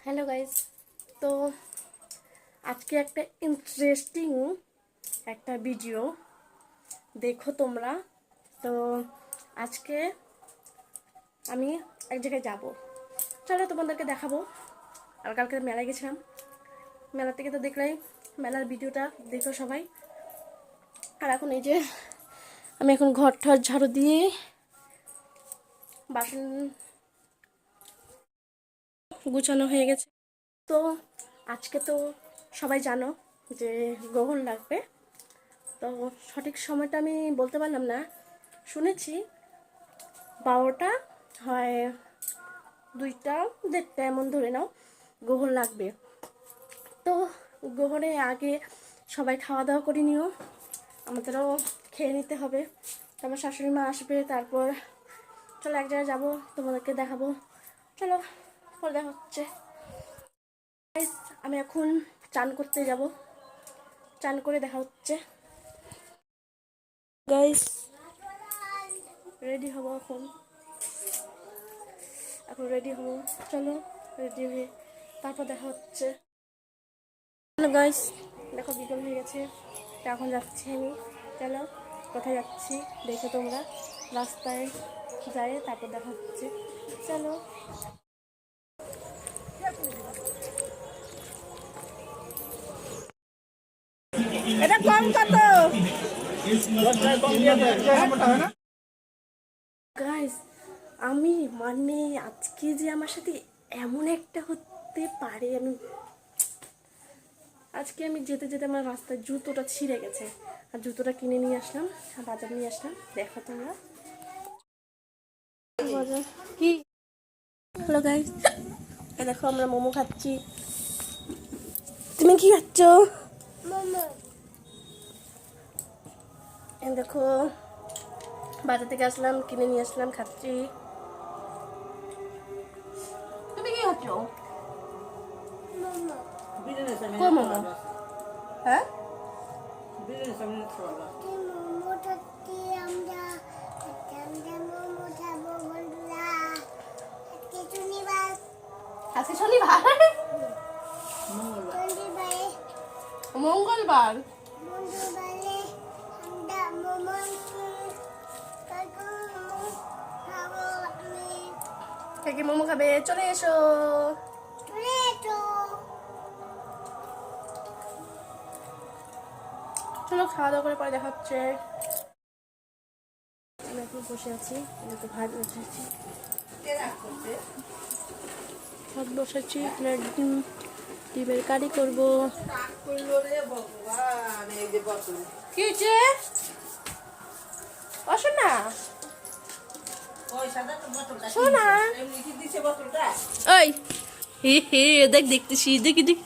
Hello guys, তো আজকে একটা ইন্টারেস্টিং একটা ভিডিও দেখো তোমরা। তো আজকে আমি এক জায়গায় যাব, চলো তোমাদেরকে দেখাবো। আর কালকে মেলায় গেছিলাম, মেলা থেকে তো দেখলাই, মেলার ভিডিওটা দেখো সবাই। আর এখন এই যে আমি এখন ঘর ঠর ঝাড়ু দিয়ে বাসন গুছানো হয়ে গেছে। তো আজকে তো সবাই জানো যে গ্রহণ লাগবে, তো সঠিক সময়টা আমি বলতে পারলাম না। শুনেছি 12টা হয়, 2টা 1:30 এমন ধরে নাও গ্রহণ লাগবে। তো গ্রহণের আগে সবাই খাওয়া দাওয়া করে নিও, আমাদেরও খেয়ে নিতে হবে। তারপর শাশুড়ি মা আসবে, তারপর চলো এক জায়গায় যাবো, তোমাদেরকে দেখাবো। চলো পরে দেখা হচ্ছে। আমি এখন চান করতে যাব, চান করে দেখা হচ্ছে। গাইস রেডি হবো, এখন রেডি হবো, চলো রেডি হয়ে তারপর দেখা হচ্ছে। হ্যালো গাইস, দেখো বিকেল হয়ে গেছে, তো এখন যাচ্ছি আমি। চলো কোথায় যাচ্ছি দেখো তোমরা, রাস্তায় যাই তারপর দেখা হচ্ছে। চলো এটা কম কত গাইস, আমি মানে আজকে যে আমার সাথে এমন একটা হতে পারে, আজকে আমি যেতে যেতে আমার রাস্তায় জুতোটা ছিঁড়ে গেছে, আর জুতোটা কিনে নিয়ে আসলাম, বাজার নিয়ে আসলাম। দেখো তোমরা বাজার কি। হ্যালো গাইস, দেখো আমরা মোমো খাচ্ছি। তুমি কি খাচ্ছ? দেখো বাজার থেকে আসলাম, কিনে নিয়ে আসলাম, খাচ্ছি। তুমি কি খাচ্ছ? কই মোমো? হ্যাঁ আজকে শনিবার, মঙ্গলবার। কে কে মোমো খাবে চলে এসো। চলো খাওয়া দাওয়া করে পরে দেখা হচ্ছে। আমি এখন বসে আছি, একটু ভাত বসেছি, ভাত বসেছি, ডিমের কারি করবো। কি হয়েছে অশোনা? শোনা ওই হে হে দেখ, দেখতেছি, দেখি দেখ।